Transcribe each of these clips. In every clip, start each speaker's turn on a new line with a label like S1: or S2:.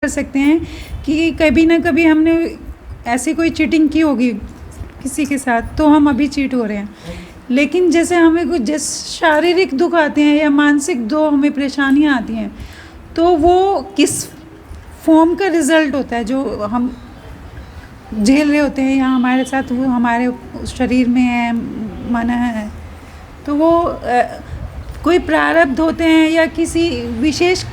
S1: सकते हैं कि कभी ना कभी हमने ऐसी कोई चीटिंग की होगी किसी के साथ, तो हम अभी चीट हो रहे हैं। लेकिन जैसे हमें कुछ जैसे शारीरिक दुख आते हैं या मानसिक हमें परेशानियाँ आती हैं, तो वो किस फॉर्म का रिज़ल्ट होता है जो हम झेल रहे होते हैं या हमारे साथ वो हमारे शरीर में है, मन है, तो वो कोई प्रारब्ध होते हैं या किसी विशेष,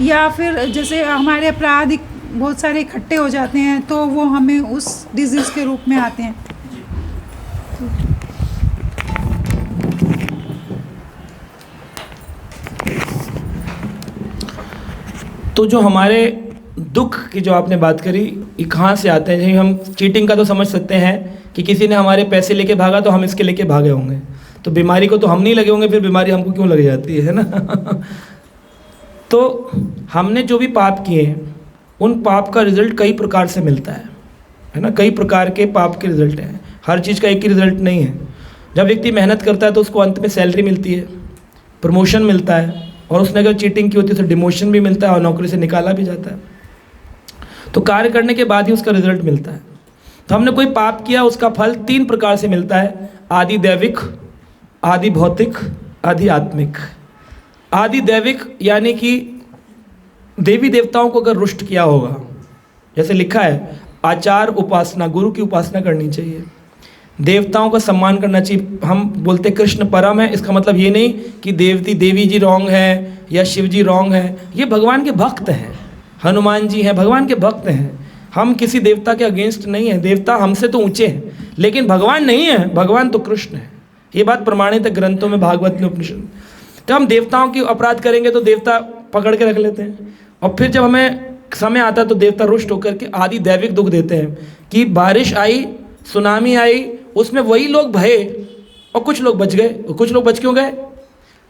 S1: या फिर जैसे हमारे अपराध बहुत सारे इकट्ठे हो जाते हैं तो वो हमें उस डिजीज़ के रूप में आते हैं।
S2: तो जो हमारे दुख की जो आपने बात करी, ये कहाँ से आते हैं? हम चीटिंग का तो समझ सकते हैं कि किसी ने हमारे पैसे लेके भागा तो हम इसके लेके भागे होंगे, तो बीमारी को तो हम नहीं लगे होंगे, फिर बीमारी हमको क्यों लग जाती है ना? तो हमने जो भी पाप किए हैं उन पाप का रिजल्ट कई प्रकार से मिलता है ना? कई प्रकार के पाप के रिजल्ट हैं, हर चीज़ का एक ही रिजल्ट नहीं है। जब व्यक्ति मेहनत करता है तो उसको अंत में सैलरी मिलती है, प्रमोशन मिलता है, और उसने अगर चीटिंग की होती है तो डिमोशन भी मिलता है और नौकरी से निकाला भी जाता है। तो कार्य करने के बाद ही उसका रिजल्ट मिलता है। तो हमने कोई पाप किया, उसका फल 3 प्रकार से मिलता है: आदि दैविक, आदि भौतिक, आदि आत्मिक। आदि दैविक यानी कि देवी देवताओं को अगर रुष्ट किया होगा, जैसे लिखा है आचार उपासना, गुरु की उपासना करनी चाहिए, देवताओं का सम्मान करना चाहिए। हम बोलते कृष्ण परम है, इसका मतलब ये नहीं कि देवी जी रॉन्ग है या शिव जी रॉन्ग है, ये भगवान के भक्त हैं, हनुमान जी हैं, भगवान के भक्त हैं। हम किसी देवता के अगेंस्ट नहीं हैं, देवता हमसे तो ऊंचे हैं, लेकिन भगवान नहीं है, भगवान तो कृष्ण है। ये बात प्रमाणित है ग्रंथों में, भागवत में, उपनिषद। तो हम देवताओं की अपराध करेंगे तो देवता पकड़ के रख लेते हैं, और फिर जब हमें समय आता है तो देवता रुष्ट होकर के आदि दैविक दुख देते हैं कि बारिश आई, सुनामी आई, उसमें वही लोग भये और कुछ लोग बच गए। और कुछ लोग बच क्यों गए?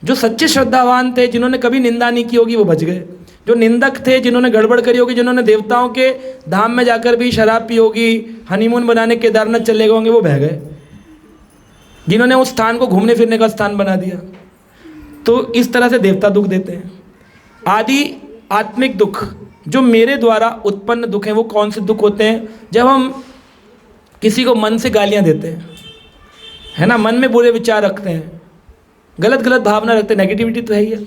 S2: जो सच्चे श्रद्धावान थे, जिन्होंने कभी निंदा नहीं की होगी, वो बच गए। जो निंदक थे, जिन्होंने गड़बड़ करी होगी, जिन्होंने देवताओं के धाम में जाकर भी शराब पी होगी, हनीमून बनाने केदारनाथ चले गए होंगे, वो बह गए, जिन्होंने उस स्थान को घूमने फिरने का स्थान बना दिया। तो इस तरह से देवता दुख देते हैं। आदि आत्मिक दुख, जो मेरे द्वारा उत्पन्न दुख हैं, वो कौन से दुख होते हैं? जब हम किसी को मन से गालियां देते हैं, है ना, मन में बुरे विचार रखते हैं, गलत गलत भावना रखते हैं, नेगेटिविटी तो है ही है।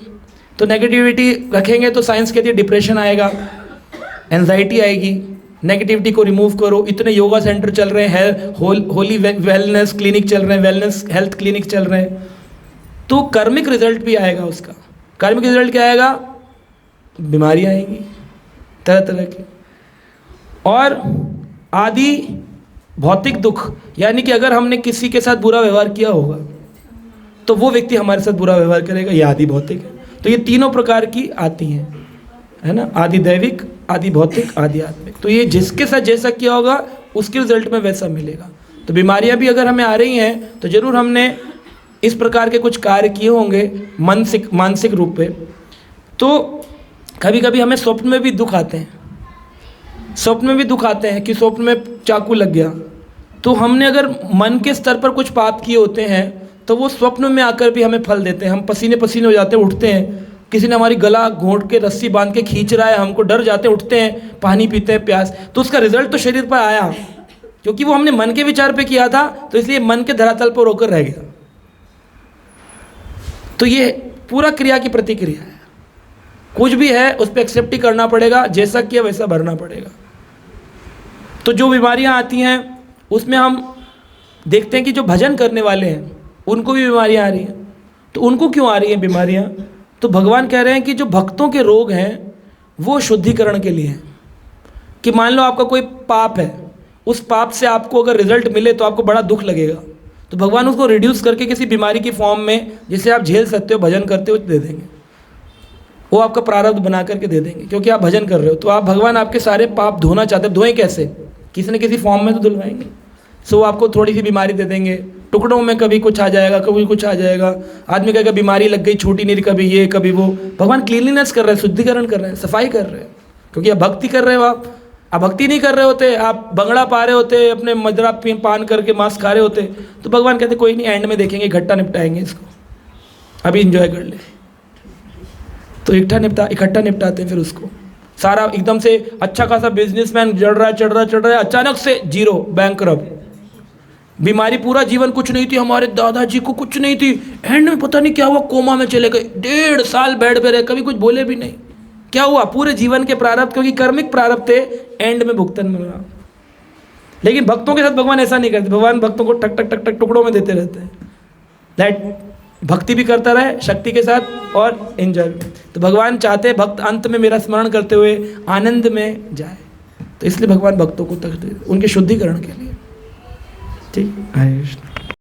S2: तो नेगेटिविटी रखेंगे तो साइंस कहती है डिप्रेशन आएगा, एंजाइटी आएगी। नेगेटिविटी को रिमूव करो। इतने योगा सेंटर चल रहे हैं, होली वेलनेस क्लिनिक चल रहे हैं, वेलनेस हेल्थ क्लिनिक चल रहे हैं। तो कर्मिक रिजल्ट भी आएगा उसका। कर्मिक रिजल्ट क्या आएगा? बीमारियाँ आएंगी तरह तरह की। और आदि भौतिक दुख, यानी कि अगर हमने किसी के साथ बुरा व्यवहार किया होगा तो वो व्यक्ति हमारे साथ बुरा व्यवहार करेगा, ये आदि भौतिक है। तो ये तीनों प्रकार की आती हैं, है ना, आदि दैविक, आदि भौतिक, आदि आत्मिक। तो ये जिसके साथ जैसा किया होगा उसके रिजल्ट में वैसा मिलेगा। तो बीमारियां भी अगर हमें आ रही हैं तो जरूर हमने इस प्रकार के कुछ कार्य किए होंगे मानसिक रूप पे। तो कभी कभी हमें स्वप्न में भी दुख आते हैं, स्वप्न में भी दुख आते हैं कि स्वप्न में चाकू लग गया। तो हमने अगर मन के स्तर पर कुछ पाप किए होते हैं तो वो स्वप्न में आकर भी हमें फल देते हैं। हम पसीने पसीने हो जाते हैं, उठते हैं, किसी ने हमारी गला घोंट के रस्सी बांध के खींच रहा है, हमको डर जाते हैं, उठते हैं, पानी पीते हैं, प्यास, तो उसका रिजल्ट तो शरीर पर आया, क्योंकि वो हमने मन के विचार पे किया था, तो इसलिए मन के धरातल पर रोकर रह गया। तो ये पूरा क्रिया की प्रतिक्रिया है। कुछ भी है उस पर एक्सेप्ट ही करना पड़ेगा, जैसा किया वैसा भरना पड़ेगा। तो जो बीमारियां आती हैं उसमें हम देखते हैं कि जो भजन करने वाले हैं उनको भी बीमारियां आ रही हैं। तो उनको क्यों आ रही हैं बीमारियां? तो भगवान कह रहे हैं कि जो भक्तों के रोग हैं वो शुद्धिकरण के लिए हैं। कि मान लो आपका कोई पाप है, उस पाप से आपको अगर रिजल्ट मिले तो आपको बड़ा दुख लगेगा, तो भगवान उसको रिड्यूस करके किसी बीमारी की फॉर्म में जिसे आप झेल सकते हो, भजन करते हो, दे देंगे। वो आपका प्रारब्ध बना करके दे देंगे, क्योंकि आप भजन कर रहे हो। तो आप भगवान आपके सारे पाप धोना चाहते हैं, धोएं कैसे? किसी न किसी फॉर्म में तो धुलवाएंगे। सो वो आपको थोड़ी सी बीमारी दे देंगे, टुकड़ों में कभी कुछ आ जाएगा, कभी कुछ आ जाएगा। आदमी कहेगा बीमारी लग गई, छूटी नहीं रही, कभी ये कभी वो। भगवान क्लीनलीनेस कर रहे हैं, शुद्धिकरण कर रहे हैं, सफाई कर रहे हैं, क्योंकि आप भक्ति कर रहे हो। आप भक्ति नहीं कर रहे होते, आप बंगड़ा पा रहे होते, अपने मदरा पान करके मांस खा रहे होते, तो भगवान कहते कोई नहीं, एंड में देखेंगे, इकट्ठा निपटाएंगे इसको, अभी इंजॉय कर ले। तो इकट्ठा निपटाते हैं फिर उसको। सारा एकदम से अच्छा खासा बिजनेसमैन चढ़ रहा है, अचानक से जीरो, बैंकरप्ट। बीमारी पूरा जीवन कुछ नहीं थी, हमारे दादाजी को कुछ नहीं थी, एंड में पता नहीं क्या हुआ, कोमा में चले गए, 1.5 साल बेड पे रहे, कभी कुछ बोले भी नहीं। क्या हुआ? पूरे जीवन के प्रारब्ध, क्योंकि कर्मिक प्रारब्ध थे, एंड में भुगतान मिल रहा। लेकिन भक्तों के साथ भगवान ऐसा नहीं करते, भगवान भक्तों को टक टक टक टक टुकड़ों में देते रहते हैं, दैट भक्ति भी करता रहे शक्ति के साथ और एंजॉय भी। तो भगवान चाहते हैं भक्त अंत में मेरा स्मरण करते हुए आनंद में जाए, तो इसलिए भगवान भक्तों को तक उनके शुद्धिकरण के लिए। ठीक, हरे कृष्ण।